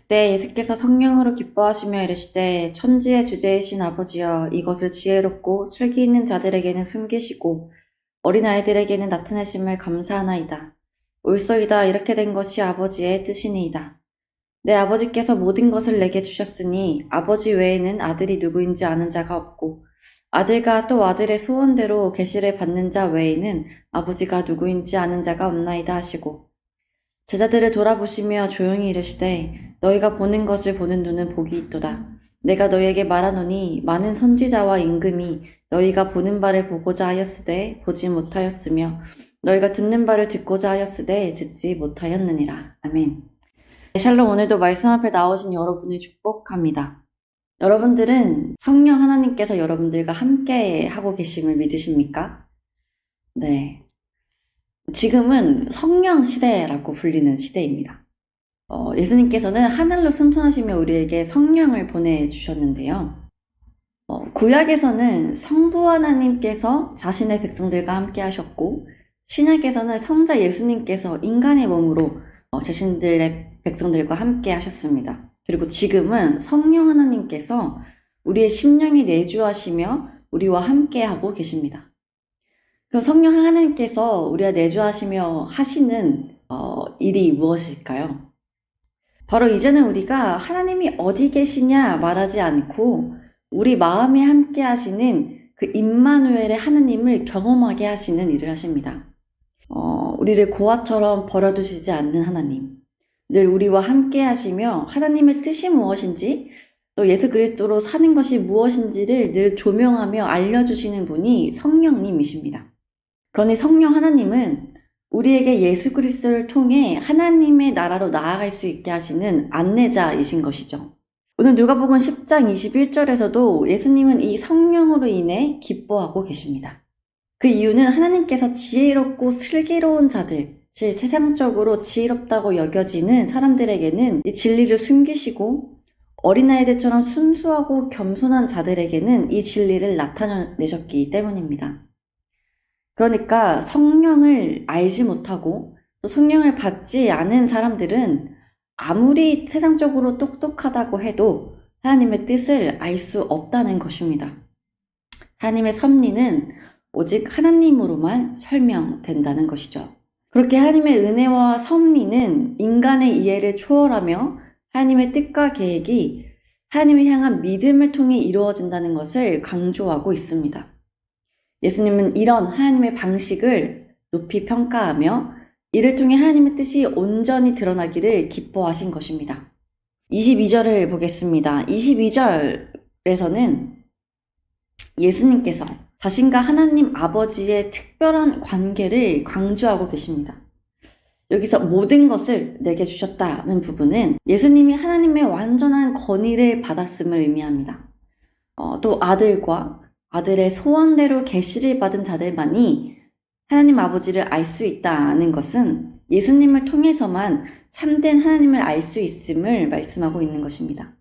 그때 예수께서 성령으로 기뻐하시며 이르시되 천지의 주제이신 아버지여 이것을 지혜롭고 슬기 있는 자들에게는 숨기시고 어린아이들에게는 나타내심을 감사하나이다. 옳소이다. 이렇게 된 것이 아버지의 뜻이니이다. 내 아버지께서 모든 것을 내게 주셨으니 아버지 외에는 아들이 누구인지 아는 자가 없고 아들과 또 아들의 소원대로 계시를 받는 자 외에는 아버지가 누구인지 아는 자가 없나이다 하시고 제자들을 돌아보시며 조용히 이르시되 너희가 보는 것을 보는 눈은 복이 있도다. 내가 너희에게 말하노니 많은 선지자와 임금이 너희가 보는 바를 보고자 하였으되 보지 못하였으며 너희가 듣는 바를 듣고자 하였으되 듣지 못하였느니라. 아멘. 샬롬, 오늘도 말씀 앞에 나오신 여러분을 축복합니다. 여러분들은 성령 하나님께서 여러분들과 함께 하고 계심을 믿으십니까? 네. 지금은 성령 시대라고 불리는 시대입니다. 예수님께서는 하늘로 승천하시며 우리에게 성령을 보내주셨는데요. 구약에서는 성부 하나님께서 자신의 백성들과 함께 하셨고 신약에서는 성자 예수님께서 인간의 몸으로 자신들의 백성들과 함께 하셨습니다. 그리고 지금은 성령 하나님께서 우리의 심령에 내주하시며 우리와 함께 하고 계십니다. 그럼 성령 하나님께서 우리와 내주하시며 하시는 일이 무엇일까요? 바로 이제는 우리가 하나님이 어디 계시냐 말하지 않고 우리 마음에 함께 하시는 그 임마누엘의 하나님을 경험하게 하시는 일을 하십니다. 우리를 고아처럼 버려두시지 않는 하나님, 늘 우리와 함께 하시며 하나님의 뜻이 무엇인지 또 예수 그리스도로 사는 것이 무엇인지를 늘 조명하며 알려주시는 분이 성령님이십니다. 그러니 성령 하나님은 우리에게 예수 그리스도를 통해 하나님의 나라로 나아갈 수 있게 하시는 안내자이신 것이죠. 오늘 누가복음 10장 21절에서도 예수님은 이 성령으로 인해 기뻐하고 계십니다. 그 이유는 하나님께서 지혜롭고 슬기로운 자들, 즉 세상적으로 지혜롭다고 여겨지는 사람들에게는 이 진리를 숨기시고 어린아이들처럼 순수하고 겸손한 자들에게는 이 진리를 나타내셨기 때문입니다. 그러니까 성령을 알지 못하고 또 성령을 받지 않은 사람들은 아무리 세상적으로 똑똑하다고 해도 하나님의 뜻을 알 수 없다는 것입니다. 하나님의 섭리는 오직 하나님으로만 설명된다는 것이죠. 그렇게 하나님의 은혜와 섭리는 인간의 이해를 초월하며 하나님의 뜻과 계획이 하나님을 향한 믿음을 통해 이루어진다는 것을 강조하고 있습니다. 예수님은 이런 하나님의 방식을 높이 평가하며 이를 통해 하나님의 뜻이 온전히 드러나기를 기뻐하신 것입니다. 22절을 보겠습니다. 22절에서는 예수님께서 자신과 하나님 아버지의 특별한 관계를 강조하고 계십니다. 여기서 모든 것을 내게 주셨다는 부분은 예수님이 하나님의 완전한 권위를 받았음을 의미합니다. 또 아들과 아들의 소원대로 계시를 받은 자들만이 하나님 아버지를 알 수 있다는 것은 예수님을 통해서만 참된 하나님을 알 수 있음을 말씀하고 있는 것입니다.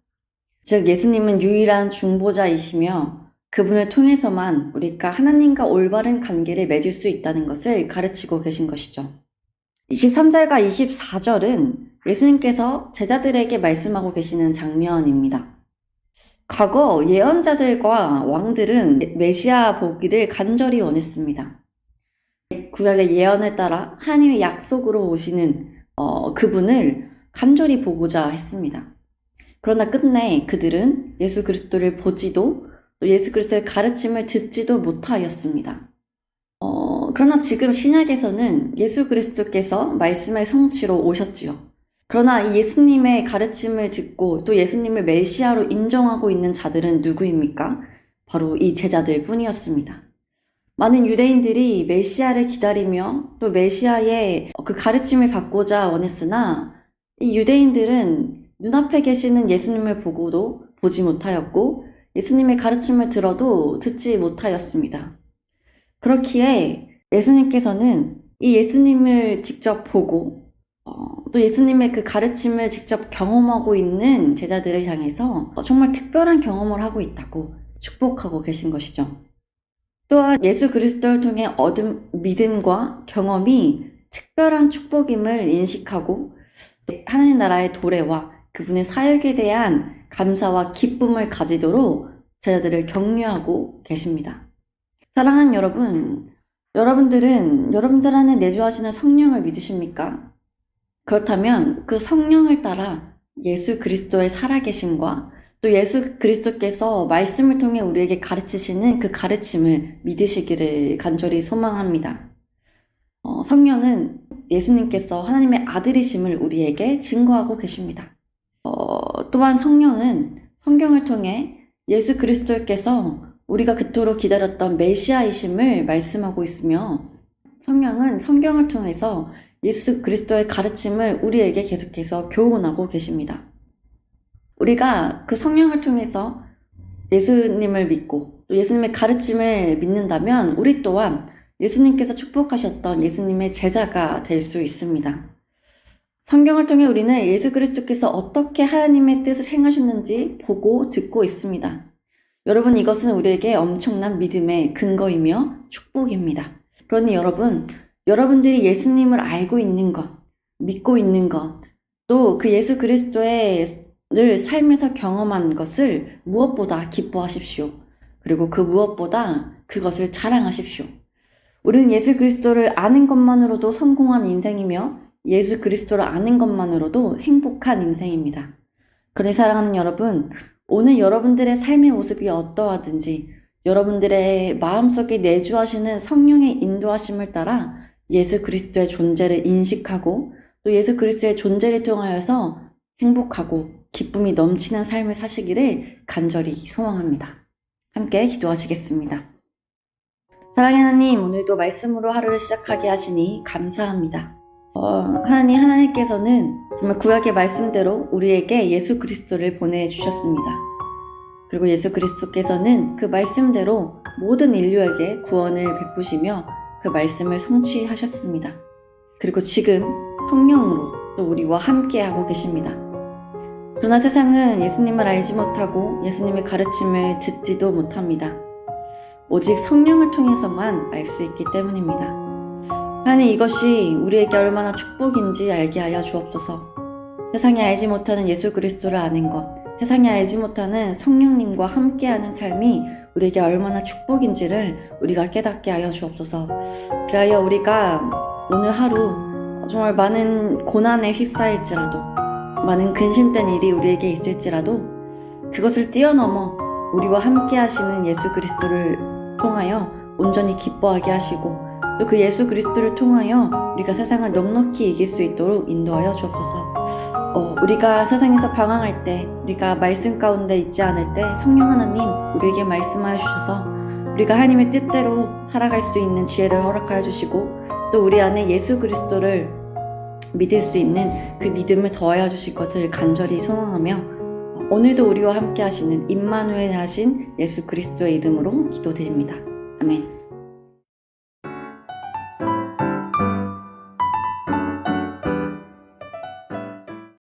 즉 예수님은 유일한 중보자이시며 그분을 통해서만 우리가 하나님과 올바른 관계를 맺을 수 있다는 것을 가르치고 계신 것이죠. 23절과 24절은 예수님께서 제자들에게 말씀하고 계시는 장면입니다. 과거 예언자들과 왕들은 메시아 보기를 간절히 원했습니다. 구약의 예언을 따라 하나님의 약속으로 오시는 그분을 간절히 보고자 했습니다. 그러나 끝내 그들은 예수 그리스도를 보지도 또 예수 그리스도의 가르침을 듣지도 못하였습니다. 그러나 지금 신약에서는 예수 그리스도께서 말씀의 성취로 오셨지요. 그러나 이 예수님의 가르침을 듣고 또 예수님을 메시아로 인정하고 있는 자들은 누구입니까? 바로 이 제자들 뿐이었습니다. 많은 유대인들이 메시아를 기다리며 또 메시아의 그 가르침을 받고자 원했으나 이 유대인들은 눈앞에 계시는 예수님을 보고도 보지 못하였고 예수님의 가르침을 들어도 듣지 못하였습니다. 그렇기에 예수님께서는 이 예수님을 직접 보고 또 예수님의 그 가르침을 직접 경험하고 있는 제자들을 향해서 정말 특별한 경험을 하고 있다고 축복하고 계신 것이죠. 또한 예수 그리스도를 통해 얻은 믿음과 경험이 특별한 축복임을 인식하고 하나님 나라의 도래와 그분의 사역에 대한 감사와 기쁨을 가지도록 제자들을 격려하고 계십니다. 사랑하는 여러분, 여러분들은 여러분들 안에 내주하시는 성령을 믿으십니까? 그렇다면 그 성령을 따라 예수 그리스도의 살아계심과 또 예수 그리스도께서 말씀을 통해 우리에게 가르치시는 그 가르침을 믿으시기를 간절히 소망합니다. 성령은 예수님께서 하나님의 아들이심을 우리에게 증거하고 계십니다. 또한 성령은 성경을 통해 예수 그리스도께서 우리가 그토록 기다렸던 메시아이심을 말씀하고 있으며, 성령은 성경을 통해서 예수 그리스도의 가르침을 우리에게 계속해서 교훈하고 계십니다. 우리가 그 성령을 통해서 예수님을 믿고 또 예수님의 가르침을 믿는다면 우리 또한 예수님께서 축복하셨던 예수님의 제자가 될 수 있습니다. 성경을 통해 우리는 예수 그리스도께서 어떻게 하나님의 뜻을 행하셨는지 보고 듣고 있습니다. 여러분, 이것은 우리에게 엄청난 믿음의 근거이며 축복입니다. 그러니 여러분들이 예수님을 알고 있는 것, 믿고 있는 것, 또 그 예수 그리스도의 늘 삶에서 경험한 것을 무엇보다 기뻐하십시오. 그리고 그 무엇보다 그것을 자랑하십시오. 우리는 예수 그리스도를 아는 것만으로도 성공한 인생이며 예수 그리스도를 아는 것만으로도 행복한 인생입니다. 그러니 사랑하는 여러분, 오늘 여러분들의 삶의 모습이 어떠하든지 여러분들의 마음속에 내주하시는 성령의 인도하심을 따라 예수 그리스도의 존재를 인식하고 또 예수 그리스도의 존재를 통하여서 행복하고 기쁨이 넘치는 삶을 사시기를 간절히 소망합니다. 함께 기도하시겠습니다. 사랑의 하나님, 오늘도 말씀으로 하루를 시작하게 하시니 감사합니다. 하나님께서는 정말 구약의 말씀대로 우리에게 예수 그리스도를 보내주셨습니다. 그리고 예수 그리스도께서는 그 말씀대로 모든 인류에게 구원을 베푸시며 그 말씀을 성취하셨습니다. 그리고 지금 성령으로 또 우리와 함께하고 계십니다. 그러나 세상은 예수님을 알지 못하고 예수님의 가르침을 듣지도 못합니다. 오직 성령을 통해서만 알 수 있기 때문입니다. 하나님, 이것이 우리에게 얼마나 축복인지 알게 하여 주옵소서. 세상이 알지 못하는 예수 그리스도를 아는 것, 세상이 알지 못하는 성령님과 함께하는 삶이 우리에게 얼마나 축복인지를 우리가 깨닫게 하여 주옵소서. 그리하여 우리가 오늘 하루 정말 많은 고난에 휩싸일지라도, 많은 근심된 일이 우리에게 있을지라도 그것을 뛰어넘어 우리와 함께 하시는 예수 그리스도를 통하여 온전히 기뻐하게 하시고 또 그 예수 그리스도를 통하여 우리가 세상을 넉넉히 이길 수 있도록 인도하여 주옵소서. 우리가 세상에서 방황할 때, 우리가 말씀 가운데 있지 않을 때 성령 하나님 우리에게 말씀하여 주셔서 우리가 하나님의 뜻대로 살아갈 수 있는 지혜를 허락하여 주시고 또 우리 안에 예수 그리스도를 믿을 수 있는 그 믿음을 더하여 주실 것을 간절히 소망하며 오늘도 우리와 함께 하시는 임마누엘 하신 예수 그리스도의 이름으로 기도드립니다. 아멘.